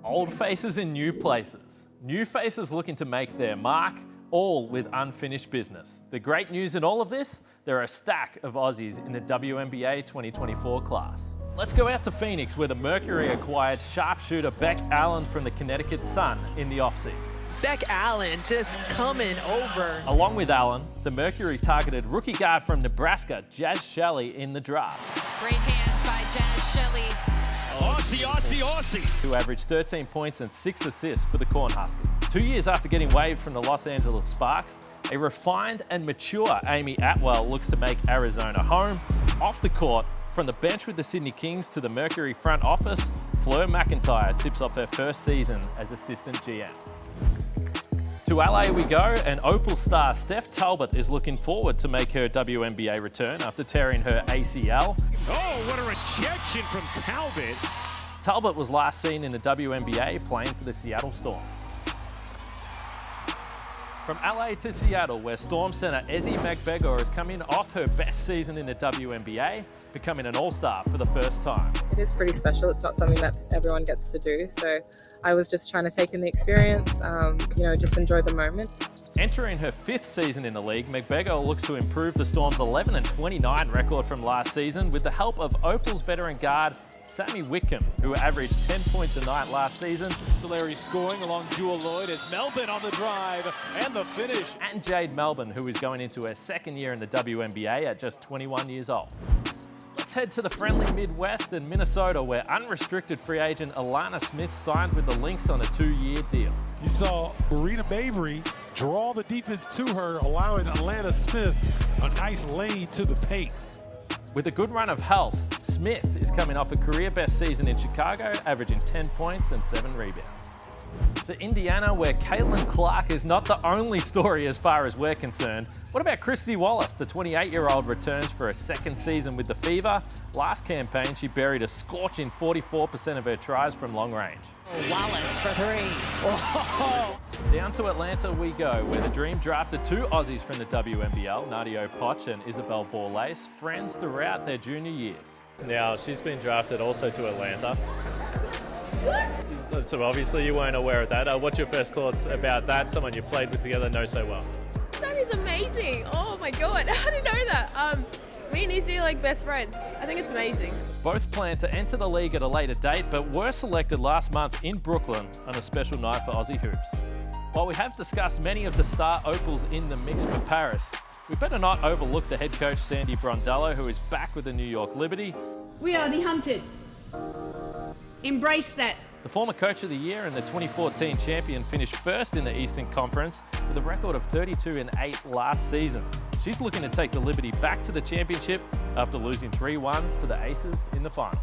Old faces in new places. New faces looking to make their mark, all with unfinished business. The great news in all of this, there are a stack of Aussies in the WNBA 2024 class. Let's go out to Phoenix, where the Mercury acquired sharpshooter Beck Allen from the Connecticut Sun in the offseason. Beck Allen just coming over. Along with Allen, the Mercury targeted rookie guard from Nebraska, Jazz Shelley, in the draft. Great hands by Jazz Shelley. Aussie. Who averaged 13 points and 6 assists for the Cornhuskers. 2 years after getting waived from the Los Angeles Sparks, a refined and mature Amy Atwell looks to make Arizona home. Off the court, from the bench with the Sydney Kings to the Mercury front office, Fleur McIntyre tips off her first season as assistant GM. To LA we go, and Opal star Steph Talbot is looking forward to make her WNBA return after tearing her ACL. Oh, what a rejection from Talbot. Talbot was last seen in the WNBA playing for the Seattle Storm. From LA to Seattle, where Storm center Ezi Magbegor is coming off her best season in the WNBA, becoming an all-star for the first time. It is pretty special. It's not something that everyone gets to do. So I was just trying to take in the experience, just enjoy the moment. Entering her 5th season in the league, Magbegor looks to improve the Storm's 11-29 record from last season with the help of Opal's veteran guard, Sammy Whitcomb, who averaged 10 points a night last season. Solari scoring along Jewel Lloyd as Melbourne on the drive and the finish. And Jade Melbourne, who is going into her 2nd year in the WNBA at just 21 years old. Let's head to the friendly Midwest and Minnesota, where unrestricted free agent Alana Smith signed with the Lynx on a 2-year deal. You saw Marina Mabry draw the defense to her, allowing Alana Smith a nice lane to the paint. With a good run of health, Smith is coming off a career-best season in Chicago, averaging 10 points and 7 rebounds. To Indiana, where Caitlin Clark is not the only story as far as we're concerned. What about Christy Wallace? The 28-year-old returns for a 2nd season with the Fever. Last campaign, she buried a scorching 44% of her tries from long range. Wallace for 3. Whoa. Down to Atlanta we go, where the Dream drafted 2 Aussies from the WNBL, Nadia Poch and Isabel Borlase, friends throughout their junior years. Now, she's been drafted also to Atlanta. What? So obviously you weren't aware of that. What's your first thoughts about that? Someone you played with together, know so well. That is amazing. Oh my God, how did I know that? Me and Izzy are like best friends. I think it's amazing. Both plan to enter the league at a later date, but were selected last month in Brooklyn on a special night for Aussie hoops. While we have discussed many of the star opals in the mix for Paris, we better not overlook the head coach Sandy Brondello, who is back with the New York Liberty. We are the hunted. Embrace that. The former coach of the year and the 2014 champion finished 1st in the Eastern Conference with a record of 32-8 last season. She's looking to take the Liberty back to the championship after losing 3-1 to the Aces in the finals.